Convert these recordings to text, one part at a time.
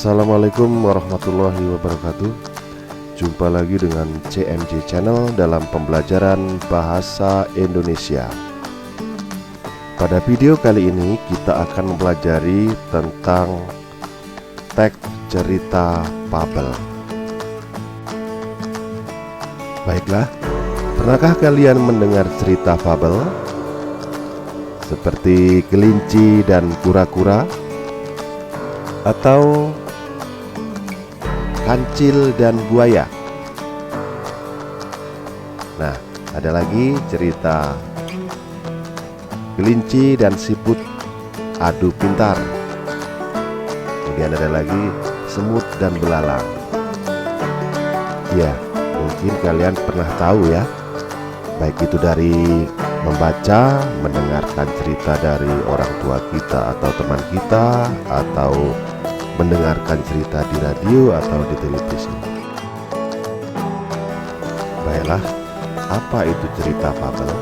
Assalamualaikum warahmatullahi wabarakatuh. Jumpa lagi dengan CMJ Channel dalam pembelajaran Bahasa Indonesia. Pada video kali ini kita akan mempelajari tentang teks cerita fabel. Baiklah, pernahkah kalian mendengar cerita fabel? Seperti kelinci dan kura-kura, atau kancil dan buaya. Nah, ada lagi cerita kelinci dan siput adu pintar. Kemudian ada lagi semut dan belalang. Ya, mungkin kalian pernah tahu ya, baik itu dari membaca, mendengarkan cerita dari orang tua kita atau teman kita, atau mendengarkan cerita di radio atau di televisi. Baiklah, apa itu cerita fabel?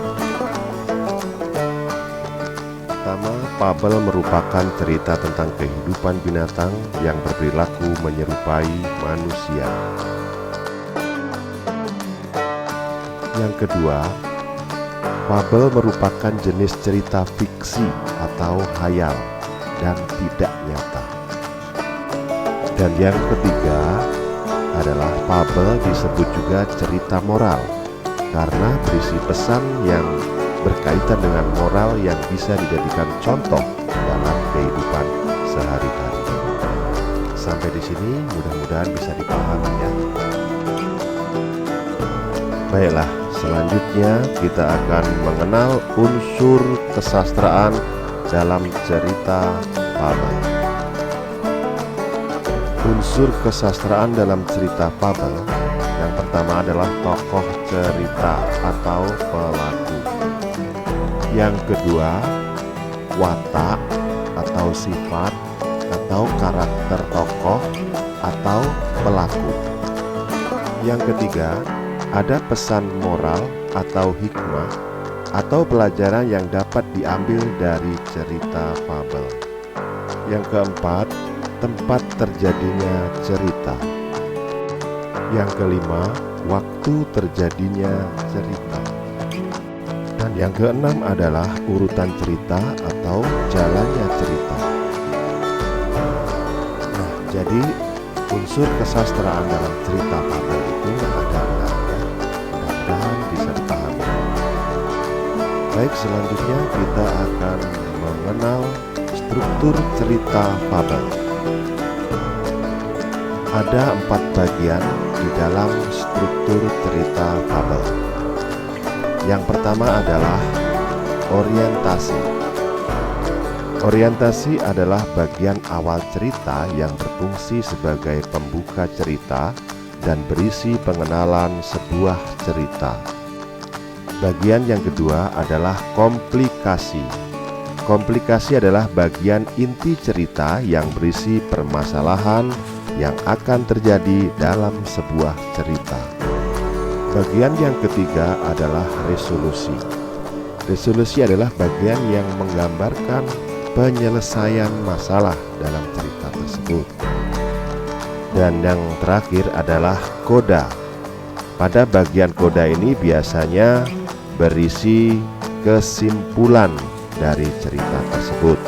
Pertama, fabel merupakan cerita tentang kehidupan binatang yang berperilaku menyerupai manusia. Yang kedua, fabel merupakan jenis cerita fiksi atau khayal dan tidak nyata. Dan yang ketiga adalah fabel disebut juga cerita moral karena berisi pesan yang berkaitan dengan moral yang bisa dijadikan contoh dalam kehidupan sehari-hari. Sampai di sini mudah-mudahan bisa dipahami ya. Baiklah, selanjutnya kita akan mengenal unsur kesastraan dalam cerita fabel. Unsur kesastraan dalam cerita fabel yang pertama adalah tokoh cerita atau pelaku. Yang kedua, watak atau sifat atau karakter tokoh atau pelaku. Yang ketiga, ada pesan moral atau hikmah atau pelajaran yang dapat diambil dari cerita fabel. Yang keempat, tempat terjadinya cerita. Yang kelima, waktu terjadinya cerita. Dan yang keenam adalah urutan cerita atau jalannya cerita. Nah, jadi unsur kesastraan dalam cerita fabel itu ada benarnya. Mudah-mudahan bisa dipahami. Baik, selanjutnya kita akan mengenal struktur cerita fabel. Ada 4 bagian di dalam struktur cerita fabel. Yang pertama adalah orientasi. Orientasi adalah bagian awal cerita yang berfungsi sebagai pembuka cerita dan berisi pengenalan sebuah cerita. Bagian yang kedua adalah komplikasi. Komplikasi adalah bagian inti cerita yang berisi permasalahan yang akan terjadi dalam sebuah cerita. Bagian yang ketiga adalah resolusi. Resolusi adalah bagian yang menggambarkan penyelesaian masalah dalam cerita tersebut. Dan yang terakhir adalah koda. Pada bagian koda ini biasanya berisi kesimpulan dari cerita tersebut.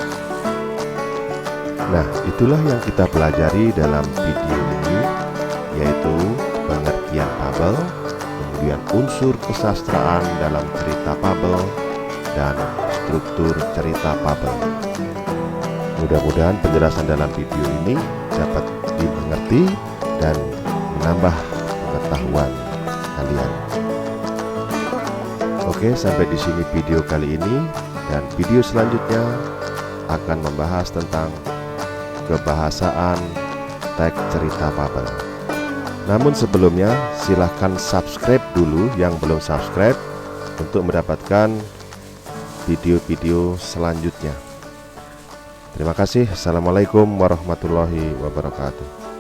Nah, itulah yang kita pelajari dalam video ini, yaitu pengertian fabel, kemudian unsur kesastraan dalam cerita fabel, dan struktur cerita fabel. Mudah-mudahan penjelasan dalam video ini dapat dimengerti dan menambah pengetahuan kalian. Oke, sampai di sini video kali ini, dan video selanjutnya akan membahas tentang kebahasaan teks cerita fabel. Namun sebelumnya silahkan subscribe dulu yang belum subscribe untuk mendapatkan video-video selanjutnya. Terima kasih. Assalamualaikum warahmatullahi wabarakatuh.